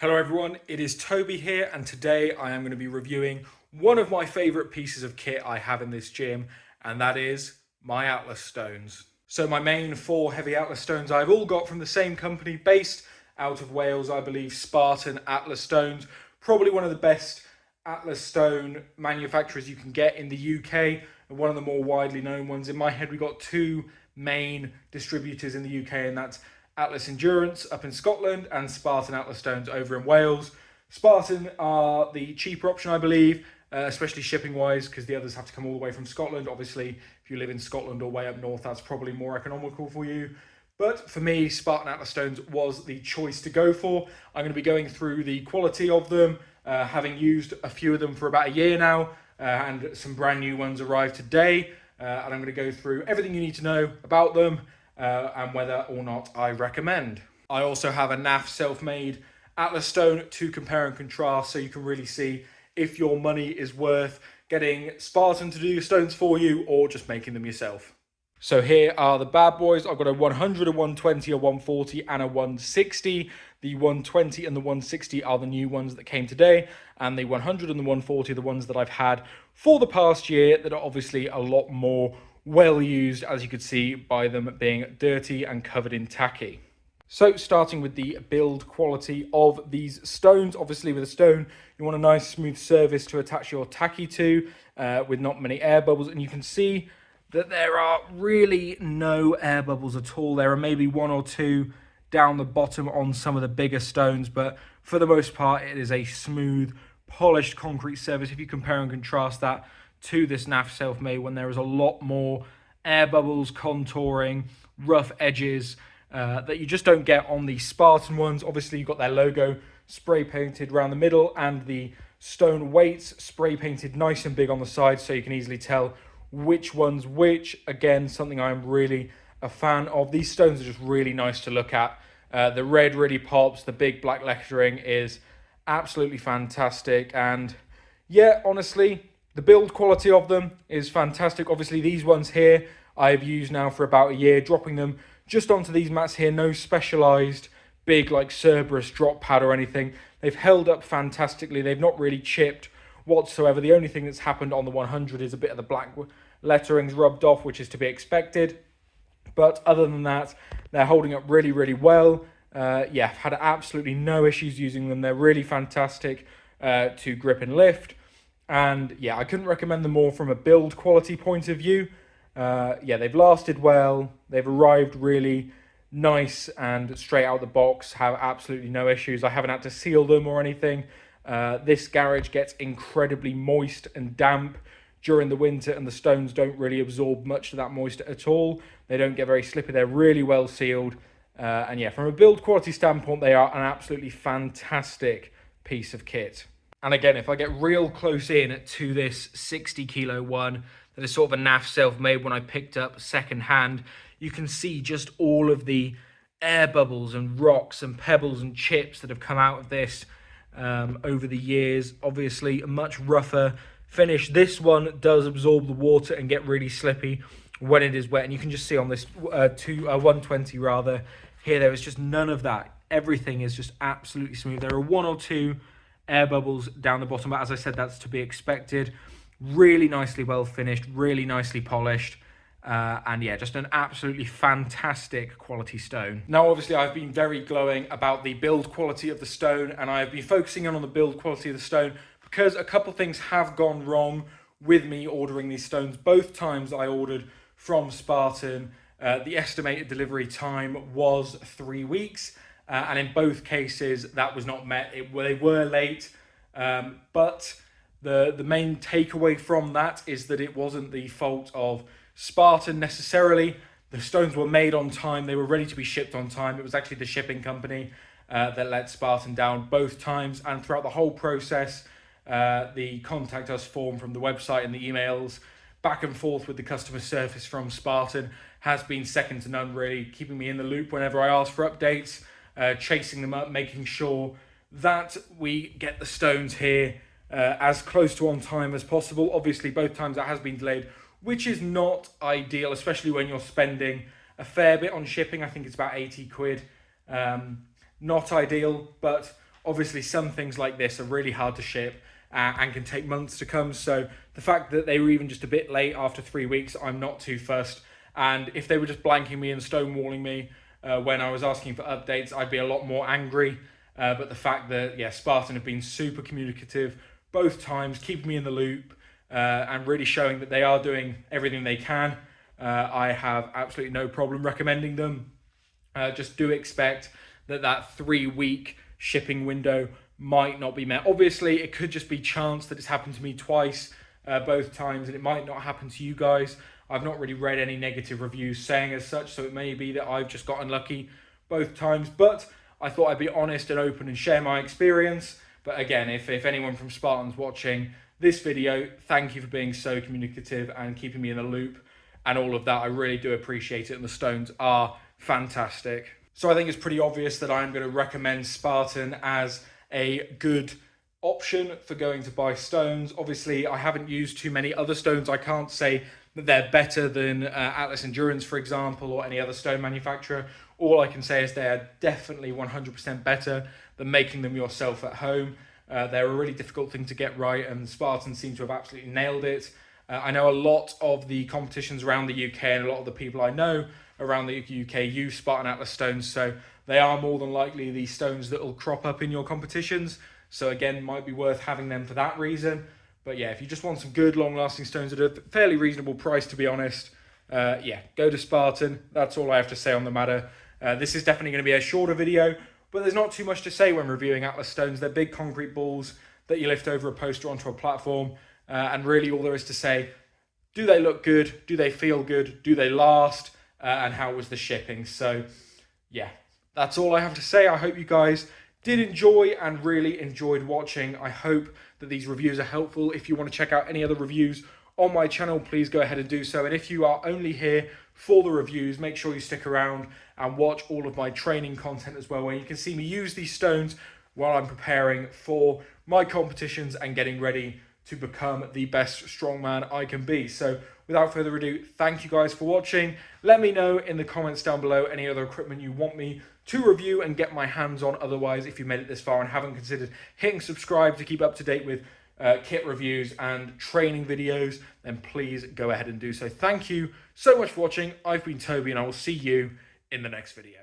Hello everyone, it is Toby here, and today I am going to be reviewing one of my favourite pieces of kit I have in this gym, and that is my Atlas stones. So my main 4 heavy Atlas stones I've all got from the same company based out of Wales, I believe, Spartan Atlas stones. Probably one of the best Atlas stone manufacturers you can get in the UK, and one of the more widely known ones. In my head, we've got 2 main distributors in the UK, and that's Atlas Endurance up in Scotland and Spartan Atlas stones over in Wales. Spartan are the cheaper option, I believe, especially shipping wise, because the others have to come all the way from Scotland. Obviously, if you live in Scotland or way up north, that's probably more economical for you. But for me, Spartan Atlas stones was the choice to go for. I'm going to be going through the quality of them, having used a few of them for about a year now, and some brand new ones arrived today. And I'm going to go through everything you need to know about them, and whether or not I recommend. I also have a NAF self-made Atlas stone to compare and contrast, so you can really see if your money is worth getting Spartan to do your stones for you or just making them yourself. So here are the bad boys. I've got a 100, a 120, a 140 and a 160. The 120 and the 160 are the new ones that came today, and the 100 and the 140 are the ones that I've had for the past year that are obviously a lot more well used, as you could see by them being dirty and covered in tacky. So starting with the build quality of these stones, obviously with a stone you want a nice smooth surface to attach your tacky to, with not many air bubbles, and you can see that there are really no air bubbles at all. There are maybe 1 or 2 down the bottom on some of the bigger stones, but for the most part it is a smooth polished concrete surface. If you compare and contrast that to this NAF self-made, when there is a lot more air bubbles, contouring, rough edges that you just don't get on the Spartan ones. Obviously you've got their logo spray painted around the middle and the stone weights spray painted nice and big on the side, so you can easily tell which one's which. Again, something I'm really a fan of. These stones are just really nice to look at. The red really pops, the big black lettering is absolutely fantastic, and yeah, honestly, the build quality of them is fantastic. Obviously, these ones here I've used now for about a year, dropping them just onto these mats here. No specialized big like Cerberus drop pad or anything. They've held up fantastically. They've not really chipped whatsoever. The only thing that's happened on the 100 is a bit of the black lettering's rubbed off, which is to be expected. But other than that, they're holding up really, really well. Yeah, I've had absolutely no issues using them. They're really fantastic to grip and lift. And yeah, I couldn't recommend them more from a build quality point of view. Yeah, they've lasted well. They've arrived really nice and straight out the box. Have absolutely no issues. I haven't had to seal them or anything. This garage gets incredibly moist and damp during the winter, and the stones don't really absorb much of that moisture at all. They don't get very slippy. They're really well sealed. And yeah, from a build quality standpoint, they are an absolutely fantastic piece of kit. And again, if I get real close in to this 60 kilo one, that is sort of a NAF self-made when I picked up second hand, you can see just all of the air bubbles and rocks and pebbles and chips that have come out of this over the years. Obviously, a much rougher finish. This one does absorb the water and get really slippy when it is wet. And you can just see on this 120 rather, here there is just none of that. Everything is just absolutely smooth. There are 1 or 2 air bubbles down the bottom, but as I said, that's to be expected. Really nicely well finished, really nicely polished, and yeah, just an absolutely fantastic quality stone. Now, obviously, I've been very glowing about the build quality of the stone, and I've been focusing on the build quality of the stone because a couple things have gone wrong with me ordering these stones. Both times I ordered from Spartan, the estimated delivery time was 3 weeks. And in both cases, that was not met. They were late, but the main takeaway from that is that it wasn't the fault of Spartan necessarily. The stones were made on time. They were ready to be shipped on time. It was actually the shipping company that let Spartan down both times. And throughout the whole process, the contact us form from the website and the emails, back and forth with the customer service from Spartan has been second to none, really, keeping me in the loop whenever I ask for updates. Chasing them up, making sure that we get the stones here as close to on time as possible. Obviously, both times that has been delayed, which is not ideal, especially when you're spending a fair bit on shipping. I think it's about 80 quid. Not ideal, but Obviously, some things like this are really hard to ship and can take months to come. So the fact that they were even just a bit late after 3 weeks, I'm not too fussed. And if they were just blanking me and stonewalling me when I was asking for updates, I'd be a lot more angry. But the fact that, yeah, Spartan have been super communicative both times, keeping me in the loop and really showing that they are doing everything they can, I have absolutely no problem recommending them. Just do expect that 3 week shipping window might not be met. Obviously, it could just be chance that it's happened to me twice, both times, and it might not happen to you guys. I've not really read any negative reviews saying as such, so it may be that I've just got unlucky both times, but I thought I'd be honest and open and share my experience. But again, if anyone from Spartan's watching this video, thank you for being so communicative and keeping me in the loop and all of that. I really do appreciate it, and the stones are fantastic. So I think it's pretty obvious that I'm going to recommend Spartan as a good option for going to buy stones. Obviously, I haven't used too many other stones. I can't say that they're better than Atlas Endurance, for example, or any other stone manufacturer. All I can say is they're definitely 100% better than making them yourself at home. They're a really difficult thing to get right, and Spartan seem to have absolutely nailed it. I know a lot of the competitions around the UK and a lot of the people I know around the UK use Spartan Atlas stones, so they are more than likely the stones that will crop up in your competitions. So again, might be worth having them for that reason. But yeah, if you just want some good long-lasting stones at a fairly reasonable price, to be honest, yeah, go to Spartan. That's all I have to say on the matter. This is definitely going to be a shorter video, but there's not too much to say when reviewing Atlas stones. They're big concrete balls that you lift over a poster onto a platform, and really all there is to say, do they look good? Do they feel good? Do they last? And how was the shipping? So yeah, that's all I have to say. I hope you guys did enjoy and really enjoyed watching. I hope that these reviews are helpful. If you want to check out any other reviews on my channel, please go ahead and do so. And if you are only here for the reviews, make sure you stick around and watch all of my training content as well, where you can see me use these stones while I'm preparing for my competitions and getting ready to become the best strongman I can be. So without further ado, thank you guys for watching. Let me know in the comments down below any other equipment you want me to review and get my hands on. Otherwise, if you made it this far and haven't considered hitting subscribe to keep up to date with kit reviews and training videos, then please go ahead and do so. Thank you so much for watching. I've been Toby, and I will see you in the next video.